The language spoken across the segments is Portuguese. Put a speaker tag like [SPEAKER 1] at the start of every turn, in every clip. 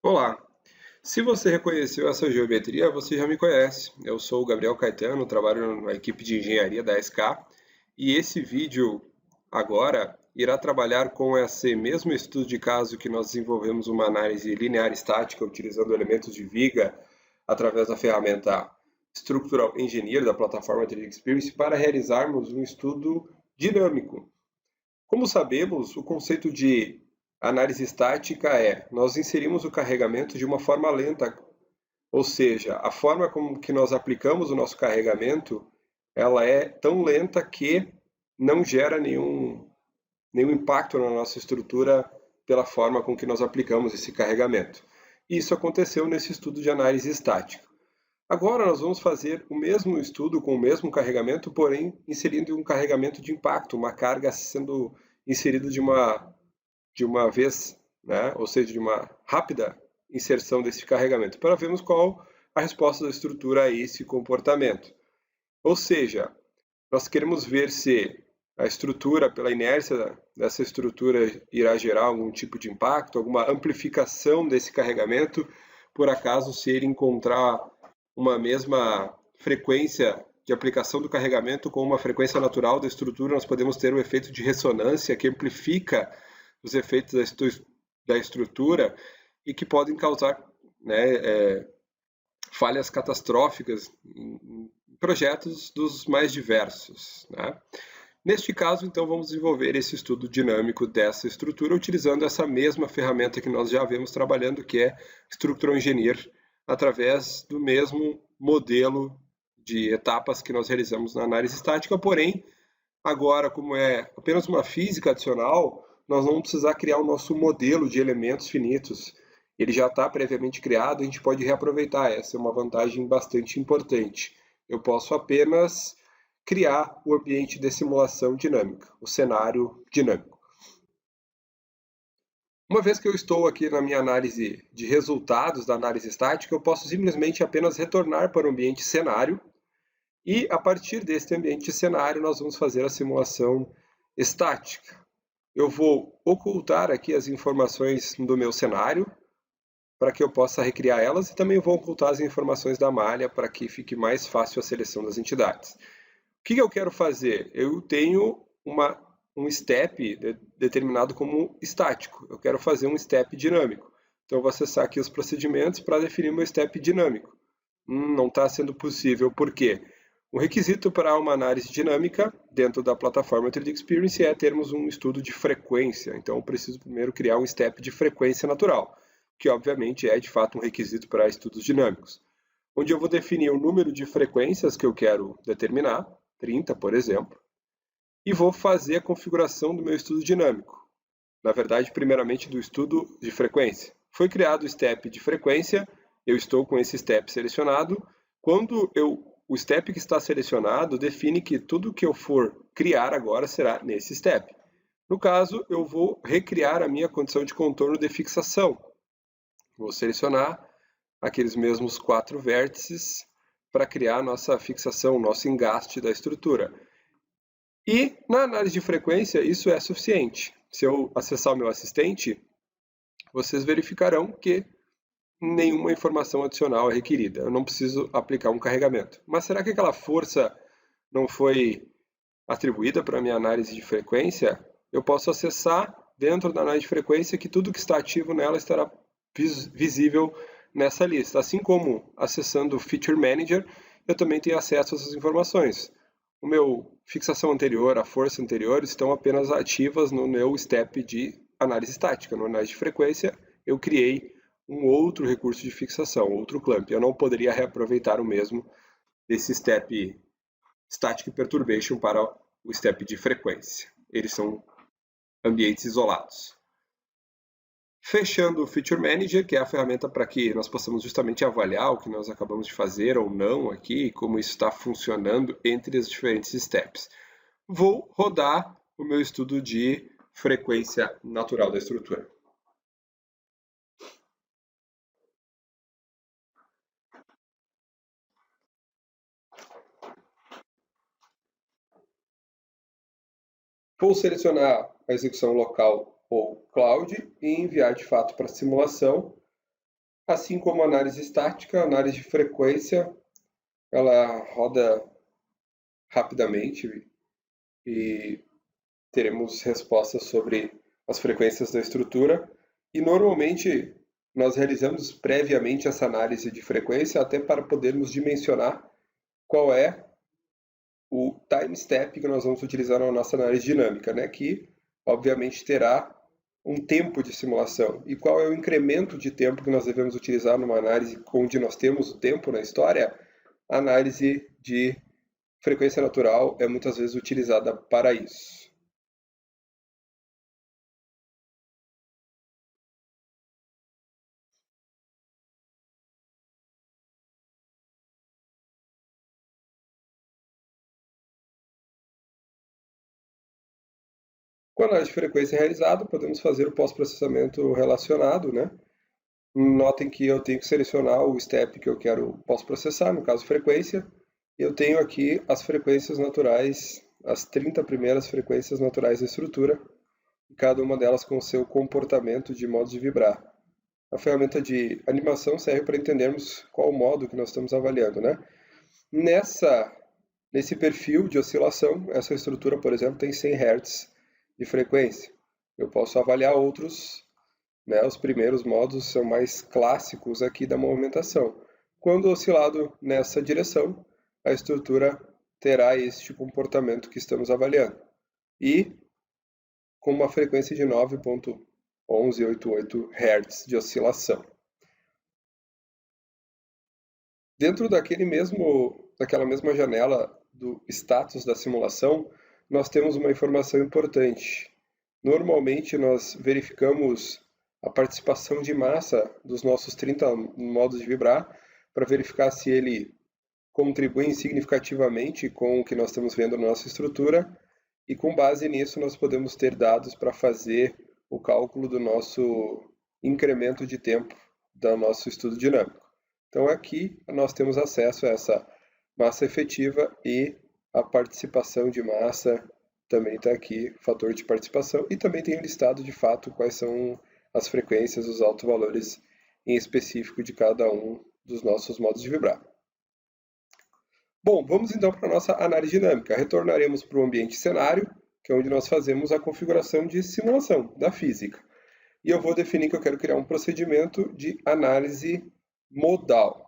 [SPEAKER 1] Olá! Se você reconheceu essa geometria, você já me conhece. Eu sou o Gabriel Caetano, trabalho na equipe de engenharia da SK e esse vídeo agora irá trabalhar com esse mesmo estudo de caso que nós desenvolvemos uma análise linear estática utilizando elementos de viga através da ferramenta Structural Engineer da plataforma 3D Experience para realizarmos um estudo dinâmico. Como sabemos, o conceito de análise estática é nós inserimos o carregamento de uma forma lenta, ou seja, a forma como que nós aplicamos o nosso carregamento, ela é tão lenta que não gera nenhum impacto na nossa estrutura pela forma com que nós aplicamos esse carregamento. Isso aconteceu nesse estudo de análise estática. Agora nós vamos fazer o mesmo estudo com o mesmo carregamento, porém inserindo um carregamento de impacto, uma carga sendo inserida de uma vez, né? Ou seja, de uma rápida inserção desse carregamento, para vermos qual a resposta da estrutura a esse comportamento. Ou seja, nós queremos ver se a estrutura, pela inércia dessa estrutura, irá gerar algum tipo de impacto, alguma amplificação desse carregamento, por acaso se ele encontrar uma mesma frequência de aplicação do carregamento com uma frequência natural da estrutura, nós podemos ter um efeito de ressonância que amplifica os efeitos da estrutura e que podem causar, né, falhas catastróficas em projetos dos mais diversos, né? Neste caso, então, vamos desenvolver esse estudo dinâmico dessa estrutura utilizando essa mesma ferramenta que nós já vemos trabalhando, que é Structural Engineer, através do mesmo modelo de etapas que nós realizamos na análise estática, porém, agora, como é apenas uma física adicional, nós não vamos precisar criar o nosso modelo de elementos finitos. Ele já está previamente criado, a gente pode reaproveitar. Essa é uma vantagem bastante importante. Eu posso apenas criar o ambiente de simulação dinâmica, o cenário dinâmico. Uma vez que eu estou aqui na minha análise de resultados da análise estática, eu posso simplesmente apenas retornar para o ambiente cenário e, a partir deste ambiente cenário, nós vamos fazer a simulação estática. Eu vou ocultar aqui as informações do meu cenário para que eu possa recriar elas e também vou ocultar as informações da malha para que fique mais fácil a seleção das entidades. O que eu quero fazer? Eu tenho um step determinado como estático. Eu quero fazer um step dinâmico. Então eu vou acessar aqui os procedimentos para definir meu step dinâmico. Não está sendo possível, por quê? O requisito para uma análise dinâmica dentro da plataforma 3D Experience é termos um estudo de frequência. Então eu preciso primeiro criar um step de frequência natural, que obviamente é de fato um requisito para estudos dinâmicos, onde eu vou definir o número de frequências que eu quero determinar, 30, por exemplo, e vou fazer a configuração do meu estudo dinâmico. Na verdade, primeiramente do estudo de frequência. Foi criado o step de frequência, eu estou com esse step selecionado. Quando o step que está selecionado define que tudo que eu for criar agora será nesse step. No caso, eu vou recriar a minha condição de contorno de fixação. Vou selecionar aqueles mesmos 4 vértices para criar a nossa fixação, o nosso engaste da estrutura. E na análise de frequência isso é suficiente. Se eu acessar o meu assistente, vocês verificarão que nenhuma informação adicional é requerida. Eu não preciso aplicar um carregamento. Mas será que aquela força não foi atribuída para a minha análise de frequência? Eu posso acessar dentro da análise de frequência que tudo que está ativo nela estará visível nessa lista. Assim como acessando o Feature Manager, eu também tenho acesso a essas informações. O meu fixação anterior, a força anterior, estão apenas ativas no meu step de análise estática. No análise de frequência, eu criei um outro recurso de fixação, outro clamp. Eu não poderia reaproveitar o mesmo desse step Static Perturbation para o step de frequência. Eles são ambientes isolados. Fechando o Feature Manager, que é a ferramenta para que nós possamos justamente avaliar o que nós acabamos de fazer ou não aqui, como isso está funcionando entre os diferentes steps. Vou rodar o meu estudo de frequência natural da estrutura. Vou selecionar a execução local ou cloud e enviar de fato para a simulação. Assim como a análise estática, a análise de frequência, ela roda rapidamente e teremos respostas sobre as frequências da estrutura. E normalmente nós realizamos previamente essa análise de frequência até para podermos dimensionar qual é o time step que nós vamos utilizar na nossa análise dinâmica, né? Que obviamente terá um tempo de simulação. E qual é o incremento de tempo que nós devemos utilizar numa análise onde nós temos o tempo na história? A análise de frequência natural é muitas vezes utilizada para isso. Com a análise de frequência realizada, podemos fazer o pós-processamento relacionado, né? Notem que eu tenho que selecionar o step que eu quero pós-processar, no caso frequência, e eu tenho aqui as frequências naturais, as 30 primeiras frequências naturais da estrutura, e cada uma delas com o seu comportamento de modo de vibrar. A ferramenta de animação serve para entendermos qual modo que nós estamos avaliando, né? Nesse perfil de oscilação, essa estrutura, por exemplo, tem 100 Hz de frequência. Eu posso avaliar outros, né? Os primeiros modos são mais clássicos aqui da movimentação. Quando oscilado nessa direção, a estrutura terá este comportamento que estamos avaliando. E com uma frequência de 9.1188 Hz de oscilação. Dentro daquela mesma janela do status da simulação, nós temos uma informação importante. Normalmente nós verificamos a participação de massa dos nossos 30 modos de vibrar para verificar se ele contribui significativamente com o que nós estamos vendo na nossa estrutura, e com base nisso nós podemos ter dados para fazer o cálculo do nosso incremento de tempo do nosso estudo dinâmico. Então aqui nós temos acesso a essa massa efetiva e a participação de massa também está aqui, fator de participação, e também tem listado de fato quais são as frequências, os altos valores em específico de cada um dos nossos modos de vibrar. Bom, vamos então para a nossa análise dinâmica. Retornaremos para o ambiente cenário, que é onde nós fazemos a configuração de simulação da física. E eu vou definir que eu quero criar um procedimento de análise modal.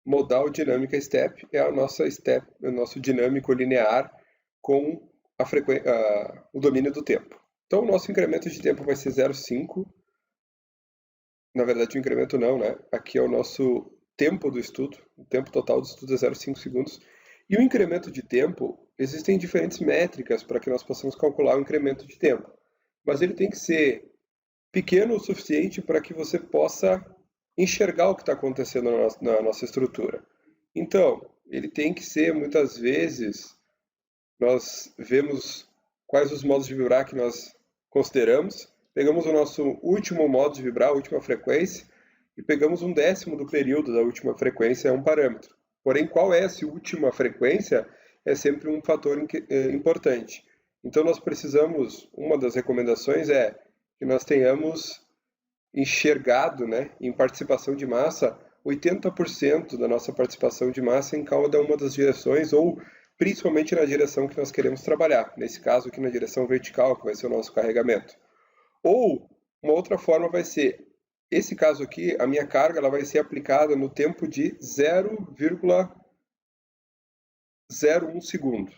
[SPEAKER 1] Modal dinâmica step é o nosso dinâmico linear com o domínio do tempo. Então, o nosso incremento de tempo vai ser 0,5. Na verdade, o incremento não, né? Aqui é o nosso tempo do estudo. O tempo total do estudo é 0,5 segundos. E o incremento de tempo, existem diferentes métricas para que nós possamos calcular o incremento de tempo. Mas ele tem que ser pequeno o suficiente para que você possa enxergar o que está acontecendo na nossa estrutura. Então, ele tem que ser, muitas vezes, nós vemos quais os modos de vibrar que nós consideramos, pegamos o nosso último modo de vibrar, a última frequência, e pegamos 1/10 do período da última frequência, é um parâmetro. Porém, qual é essa última frequência é sempre um fator importante. Então, nós precisamos, uma das recomendações é que nós tenhamos enxergado, né, em participação de massa, 80% da nossa participação de massa em cada uma das direções, ou principalmente na direção que nós queremos trabalhar. Nesse caso aqui na direção vertical, que vai ser o nosso carregamento. Ou, uma outra forma vai ser, esse caso aqui, a minha carga ela vai ser aplicada no tempo de 0,01 segundo.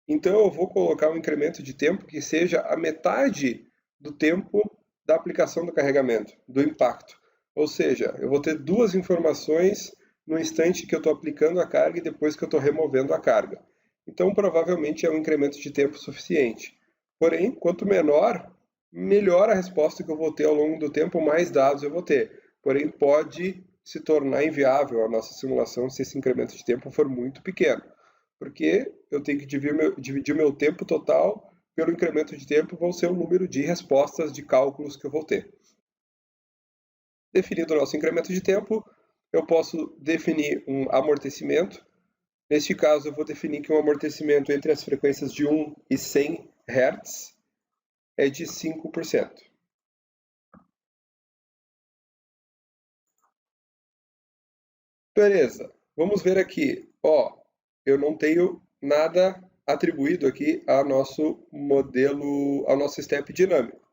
[SPEAKER 1] Então eu vou colocar um incremento de tempo que seja a metade do tempo da aplicação do carregamento, do impacto. Ou seja, eu vou ter duas informações no instante que eu estou aplicando a carga e depois que eu estou removendo a carga. Então, provavelmente é um incremento de tempo suficiente. Porém, quanto menor, melhor a resposta que eu vou ter ao longo do tempo, mais dados eu vou ter. Porém, pode se tornar inviável a nossa simulação se esse incremento de tempo for muito pequeno. Porque eu tenho que dividir o meu tempo total pelo incremento de tempo, vão ser o número de respostas de cálculos que eu vou ter. Definido o nosso incremento de tempo, eu posso definir um amortecimento. Neste caso, eu vou definir que um amortecimento entre as frequências de 1 e 100 Hz é de 5%. Beleza, vamos ver aqui. Ó, eu não tenho nada atribuído aqui ao nosso modelo, ao nosso step dinâmico.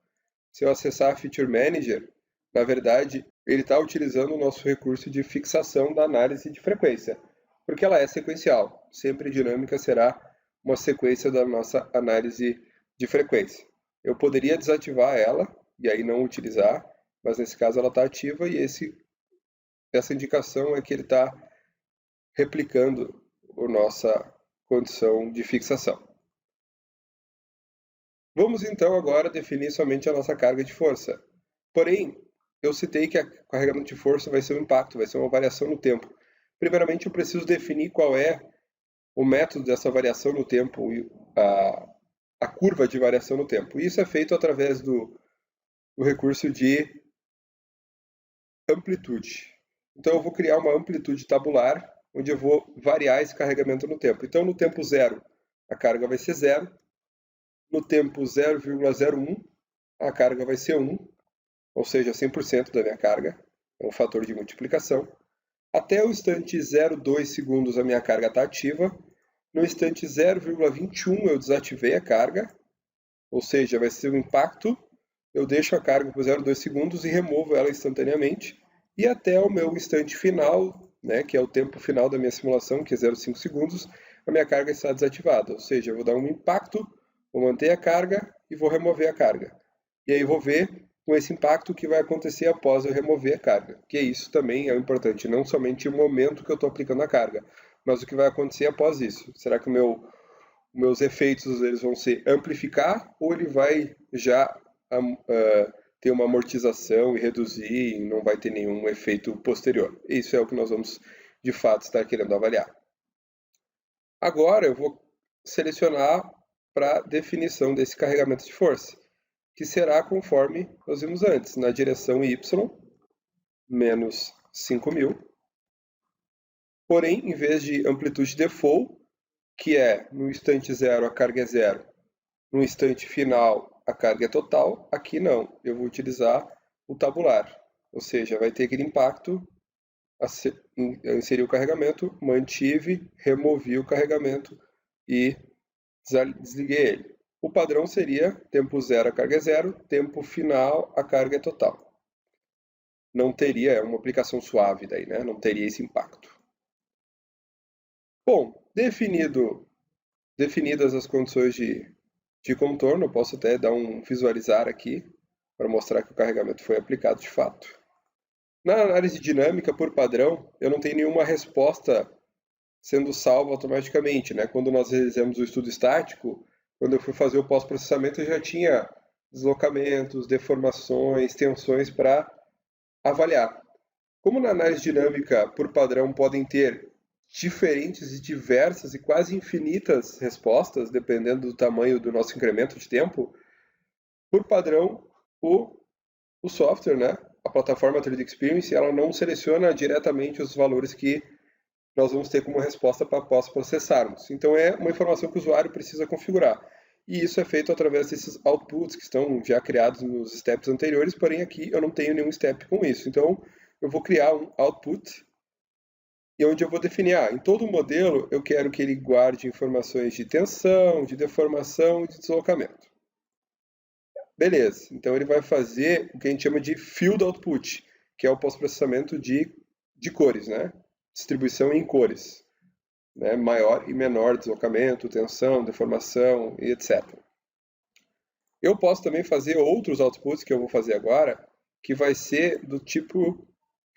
[SPEAKER 1] Se eu acessar Feature Manager, na verdade, ele está utilizando o nosso recurso de fixação da análise de frequência, porque ela é sequencial. Sempre dinâmica será uma sequência da nossa análise de frequência. Eu poderia desativar ela e aí não utilizar, mas nesse caso ela está ativa e essa indicação é que ele está replicando a nossa condição de fixação. Vamos então agora definir somente a nossa carga de força. Porém, eu citei que o carregamento de força vai ser um impacto, vai ser uma variação no tempo. Primeiramente, eu preciso definir qual é o método dessa variação no tempo, a curva de variação no tempo. Isso é feito através do recurso de amplitude. Então, eu vou criar uma amplitude tabular, onde eu vou variar esse carregamento no tempo. Então, no tempo 0, a carga vai ser 0. No tempo 0,01, a carga vai ser 1, ou seja, 100% da minha carga. É um fator de multiplicação. Até o instante 0,2 segundos, a minha carga está ativa. No instante 0,21, eu desativei a carga, ou seja, vai ser um impacto. Eu deixo a carga por 0,2 segundos e removo ela instantaneamente. E até o meu instante final, né, que é o tempo final da minha simulação, que é 0,5 segundos, a minha carga está desativada. Ou seja, eu vou dar um impacto, vou manter a carga e vou remover a carga. E aí vou ver com esse impacto o que vai acontecer após eu remover a carga. Que isso também é importante, não somente o momento que eu estou aplicando a carga, mas o que vai acontecer após isso. Será que meus efeitos eles vão se amplificar ou ele vai já ter uma amortização e reduzir e não vai ter nenhum efeito posterior? Isso é o que nós vamos de fato estar querendo avaliar. Agora eu vou selecionar para definição desse carregamento de força, que será conforme nós vimos antes, na direção y, menos 5.000. Porém, em vez de amplitude default, que é no instante 0 a carga é 0, no instante final a carga é total, aqui não, eu vou utilizar o tabular, ou seja, vai ter aquele impacto, eu inseri o carregamento, mantive, removi o carregamento e desliguei ele. O padrão seria tempo 0 a carga é 0, tempo final a carga é total. Não teria, é uma aplicação suave daí, né? Não teria esse impacto. Bom, definidas as condições de contorno, eu posso até dar um visualizar aqui para mostrar que o carregamento foi aplicado de fato. Na análise dinâmica, por padrão, eu não tenho nenhuma resposta sendo salva automaticamente, né? Quando nós realizamos o estudo estático, quando eu fui fazer o pós-processamento, eu já tinha deslocamentos, deformações, tensões para avaliar. Como na análise dinâmica, por padrão, podem ter diferentes e diversas e quase infinitas respostas, dependendo do tamanho do nosso incremento de tempo, por padrão, o software, né, a plataforma 3D Experience, ela não seleciona diretamente os valores que nós vamos ter como resposta para pós-processarmos. Então é uma informação que o usuário precisa configurar. E isso é feito através desses outputs que estão já criados nos steps anteriores, porém aqui eu não tenho nenhum step com isso. Então eu vou criar um output e onde eu vou definir, em todo o modelo eu quero que ele guarde informações de tensão, de deformação e de deslocamento. Beleza, então ele vai fazer o que a gente chama de field output, que é o pós-processamento de cores, né? Distribuição em cores, né? Maior e menor deslocamento, tensão, deformação e etc. Eu posso também fazer outros outputs que eu vou fazer agora, que vai ser do tipo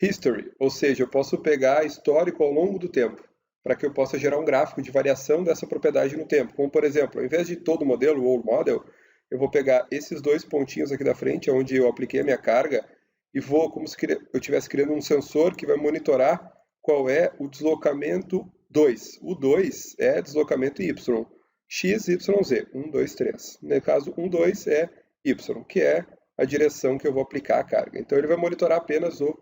[SPEAKER 1] history, ou seja, eu posso pegar histórico ao longo do tempo, para que eu possa gerar um gráfico de variação dessa propriedade no tempo. Como, por exemplo, ao invés de todo modelo, o old model, eu vou pegar esses dois pontinhos aqui da frente, onde eu apliquei a minha carga, e vou, como se eu estivesse criando um sensor que vai monitorar qual é o deslocamento 2. O 2 é deslocamento Y. X, Y, Z. 1, 2, 3. No caso, 1, 2 é Y, que é a direção que eu vou aplicar a carga. Então, ele vai monitorar apenas o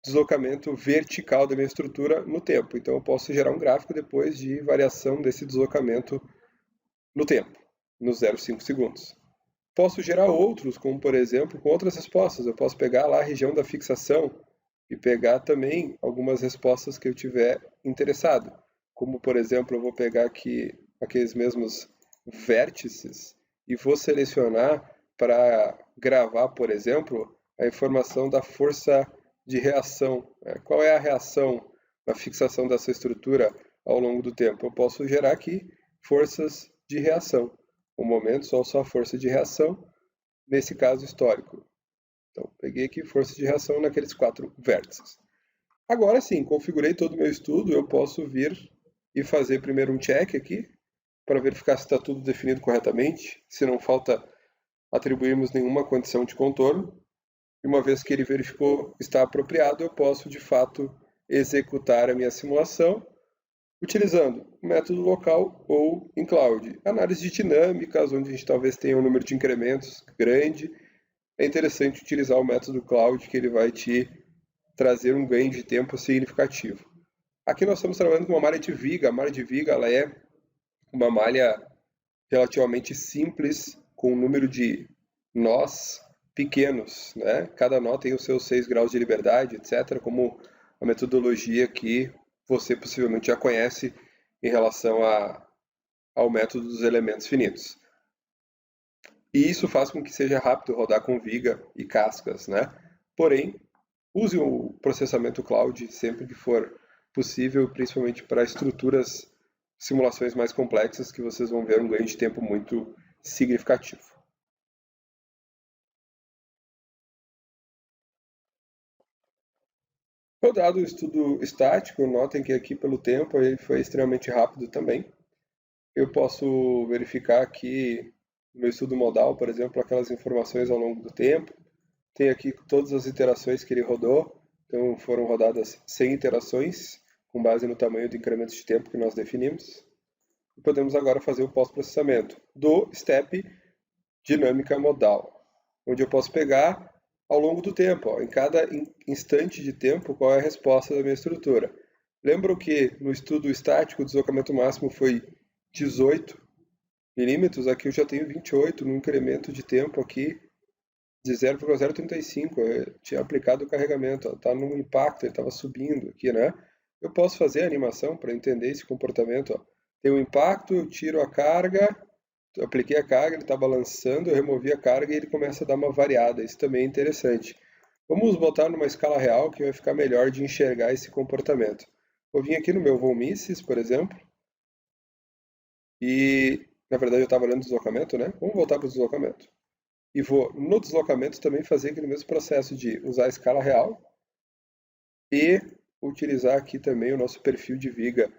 [SPEAKER 1] deslocamento vertical da minha estrutura no tempo. Então, eu posso gerar um gráfico depois de variação desse deslocamento no tempo, nos 0,5 segundos. Posso gerar outros, como por exemplo, com outras respostas. Eu posso pegar lá a região da fixação e pegar também algumas respostas que eu tiver interessado. Como, por exemplo, eu vou pegar aqui aqueles mesmos vértices e vou selecionar para gravar, por exemplo, a informação da força de reação. Qual é a reação na fixação dessa estrutura ao longo do tempo? Eu posso gerar aqui forças de reação. Um momento, só a força de reação, nesse caso histórico. Então, peguei aqui força de reação naqueles 4 vértices. Agora sim, configurei todo o meu estudo, eu posso vir e fazer primeiro um check aqui, para verificar se está tudo definido corretamente, se não falta atribuirmos nenhuma condição de contorno. E uma vez que ele verificou está apropriado, eu posso de fato executar a minha simulação utilizando o método local ou em cloud. Análise de dinâmicas, onde a gente talvez tenha um número de incrementos grande, é interessante utilizar o método cloud, que ele vai te trazer um ganho de tempo significativo. Aqui nós estamos trabalhando com uma malha de viga. A malha de viga ela é uma malha relativamente simples, com um número de nós pequenos, né? Cada nó tem os seus 6 graus de liberdade, etc., como a metodologia que você possivelmente já conhece em relação ao método dos elementos finitos. E isso faz com que seja rápido rodar com viga e cascas, né? Porém, use o processamento cloud sempre que for possível, principalmente para estruturas, simulações mais complexas, que vocês vão ver um ganho de tempo muito significativo. Rodado o estudo estático, notem que aqui pelo tempo ele foi extremamente rápido também. Eu posso verificar aqui no meu estudo modal, por exemplo, aquelas informações ao longo do tempo. Tem aqui todas as iterações que ele rodou, então foram rodadas 100 iterações, com base no tamanho do incremento de tempo que nós definimos. E podemos agora fazer o pós-processamento do step dinâmica modal, onde eu posso pegar ao longo do tempo, ó, em cada instante de tempo, qual é a resposta da minha estrutura. Lembram que no estudo estático o deslocamento máximo foi 18 milímetros, aqui eu já tenho 28 no incremento de tempo aqui de 0,035, eu tinha aplicado o carregamento, está no impacto, ele estava subindo aqui, né? Eu posso fazer a animação para entender esse comportamento, ó. Tem um impacto, eu tiro a carga, eu apliquei a carga, ele está balançando, eu removi a carga e ele começa a dar uma variada, isso também é interessante. Vamos botar numa escala real que vai ficar melhor de enxergar esse comportamento. Vou vir aqui no meu Volmices, por exemplo, e na verdade eu estava olhando o deslocamento, né? Vamos voltar para o deslocamento. E vou, no deslocamento, também fazer aquele mesmo processo de usar a escala real e utilizar aqui também o nosso perfil de viga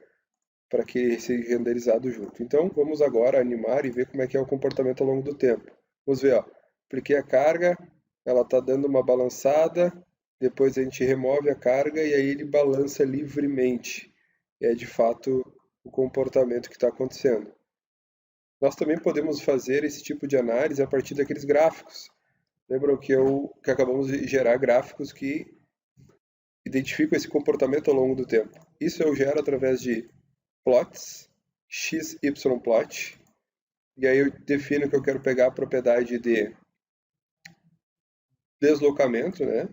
[SPEAKER 1] para que ele seja renderizado junto. Então, vamos agora animar e ver como é que é o comportamento ao longo do tempo. Vamos ver, ó, apliquei a carga, ela está dando uma balançada, depois a gente remove a carga e aí ele balança livremente. É de fato o comportamento que está acontecendo. Nós também podemos fazer esse tipo de análise a partir daqueles gráficos. Lembram que acabamos de gerar gráficos que identificam esse comportamento ao longo do tempo. Isso eu gero através de plots, XYplot, e aí eu defino que eu quero pegar a propriedade de deslocamento, né?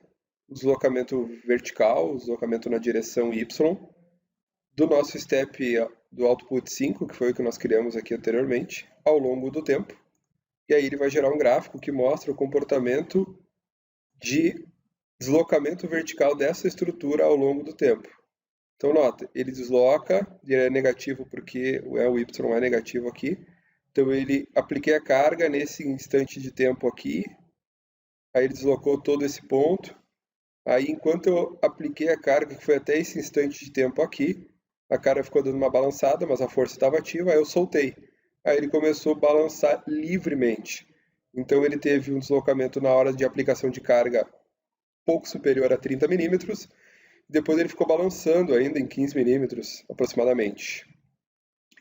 [SPEAKER 1] Deslocamento vertical, deslocamento na direção Y, do nosso step do output 5, que foi o que nós criamos aqui anteriormente, ao longo do tempo. E aí ele vai gerar um gráfico que mostra o comportamento de deslocamento vertical dessa estrutura ao longo do tempo. Então nota, ele desloca, ele é negativo porque o Y é negativo aqui. Então ele apliquei a carga nesse instante de tempo aqui, aí ele deslocou todo esse ponto. Aí enquanto eu apliquei a carga, que foi até esse instante de tempo aqui, a carga ficou dando uma balançada, mas a força estava ativa, aí eu soltei. Aí ele começou a balançar livremente. Então ele teve um deslocamento na hora de aplicação de carga pouco superior a 30 milímetros, depois ele ficou balançando ainda em 15 milímetros aproximadamente.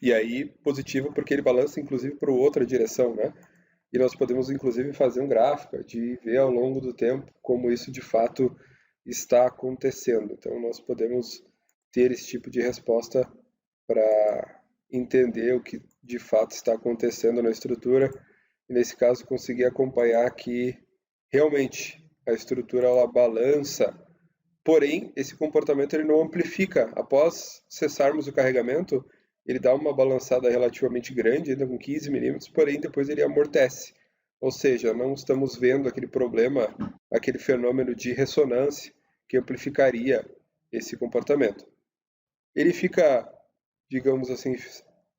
[SPEAKER 1] E aí, positivo porque ele balança inclusive para outra direção, né? E nós podemos inclusive fazer um gráfico de ver ao longo do tempo como isso de fato está acontecendo. Então nós podemos ter esse tipo de resposta para entender o que de fato está acontecendo na estrutura e nesse caso conseguir acompanhar que realmente a estrutura ela balança Porém, esse comportamento ele não amplifica. Após cessarmos o carregamento, ele dá uma balançada relativamente grande, ainda com 15 milímetros, porém depois ele amortece. Ou seja, não estamos vendo aquele problema, aquele fenômeno de ressonância que amplificaria esse comportamento. Ele fica, digamos assim,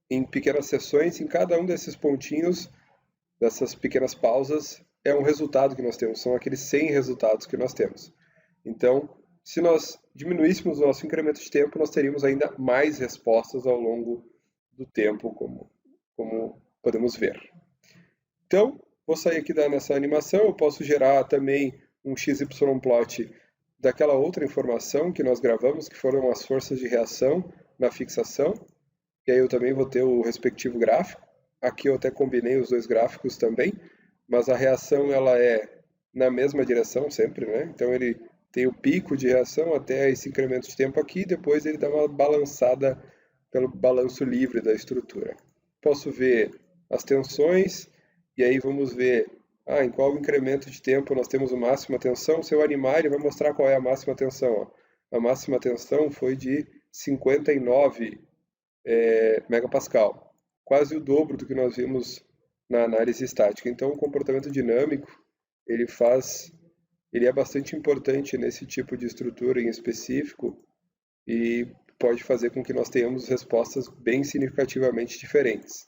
[SPEAKER 1] em pequenas seções, em cada um desses pontinhos, dessas pequenas pausas, é um resultado que nós temos, são aqueles 100 resultados que nós temos. Então, se nós diminuíssemos o nosso incremento de tempo, nós teríamos ainda mais respostas ao longo do tempo, como podemos ver. Então, vou sair aqui nessa animação, eu posso gerar também um XY-plot daquela outra informação que nós gravamos, que foram as forças de reação na fixação, e aí eu também vou ter o respectivo gráfico. Aqui eu até combinei os dois gráficos também, mas a reação ela é na mesma direção sempre, né? Então ele tem o pico de reação até esse incremento de tempo aqui, depois ele dá uma balançada pelo balanço livre da estrutura. Posso ver as tensões, e aí vamos ver em qual incremento de tempo nós temos a máxima tensão. Se eu animar, ele vai mostrar qual é a máxima tensão. Ó. A máxima tensão foi de 59 megapascal, quase o dobro do que nós vimos na análise estática. Então, o comportamento dinâmico, ele é bastante importante nesse tipo de estrutura em específico e pode fazer com que nós tenhamos respostas bem significativamente diferentes.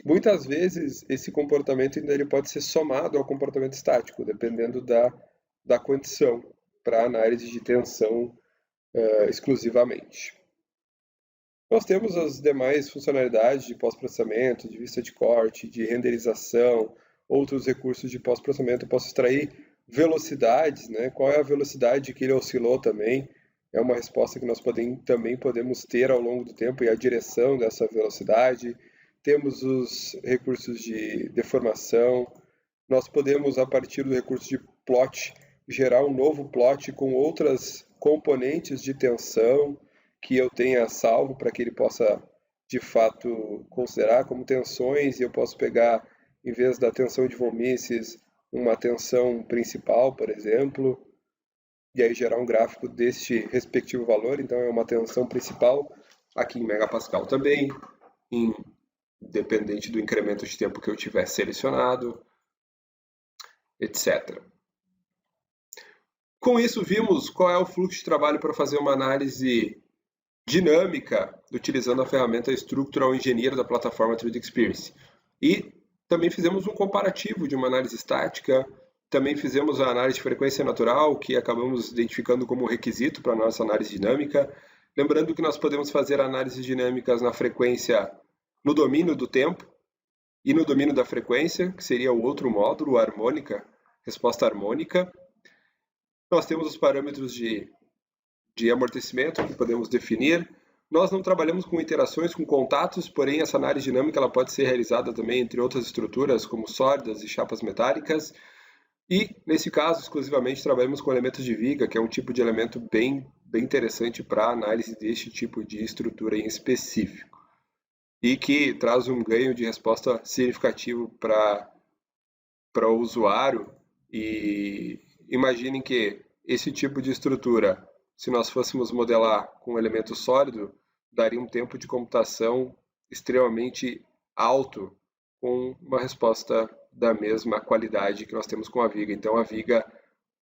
[SPEAKER 1] Muitas vezes, esse comportamento ainda ele pode ser somado ao comportamento estático, dependendo da condição para análise de tensão exclusivamente. Nós temos as demais funcionalidades de pós-processamento, de vista de corte, de renderização, outros recursos de pós-processamento. Eu posso extrair velocidades, né? Qual é a velocidade que ele oscilou também. É uma resposta que nós também podemos ter ao longo do tempo e a direção dessa velocidade. Temos os recursos de deformação. Nós podemos, a partir do recurso de plot, gerar um novo plot com outras componentes de tensão que eu tenha salvo para que ele possa, de fato, considerar como tensões, e eu posso pegar, em vez da tensão de von Mises, uma tensão principal, por exemplo, e aí gerar um gráfico deste respectivo valor. Então, é uma tensão principal aqui em megapascal também, independente do incremento de tempo que eu tiver selecionado, etc. Com isso, vimos qual é o fluxo de trabalho para fazer uma análise dinâmica, utilizando a ferramenta Structural Engineer da plataforma 3D Experience. E também fizemos um comparativo de uma análise estática, também fizemos a análise de frequência natural, que acabamos identificando como requisito para a nossa análise dinâmica. Lembrando que nós podemos fazer análises dinâmicas na frequência no domínio do tempo e no domínio da frequência, que seria o outro módulo, a harmônica, resposta harmônica. Nós temos os parâmetros de amortecimento que podemos definir. Nós não trabalhamos com interações, com contatos, porém essa análise dinâmica ela pode ser realizada também entre outras estruturas, como sólidas e chapas metálicas. E, nesse caso, exclusivamente trabalhamos com elementos de viga, que é um tipo de elemento bem interessante para a análise deste tipo de estrutura em específico. E que traz um ganho de resposta significativo para o usuário. E imaginem que esse tipo de estrutura, se nós fôssemos modelar com elemento sólido, daria um tempo de computação extremamente alto, com uma resposta da mesma qualidade que nós temos com a viga. Então, a viga,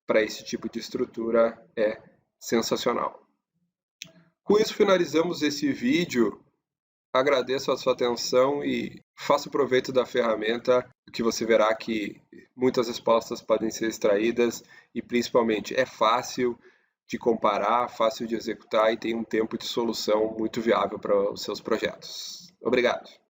[SPEAKER 1] para esse tipo de estrutura, é sensacional. Com isso, finalizamos esse vídeo. Agradeço a sua atenção e faça proveito da ferramenta, que você verá que muitas respostas podem ser extraídas e, principalmente, é fácil de comparar, fácil de executar e tem um tempo de solução muito viável para os seus projetos. Obrigado.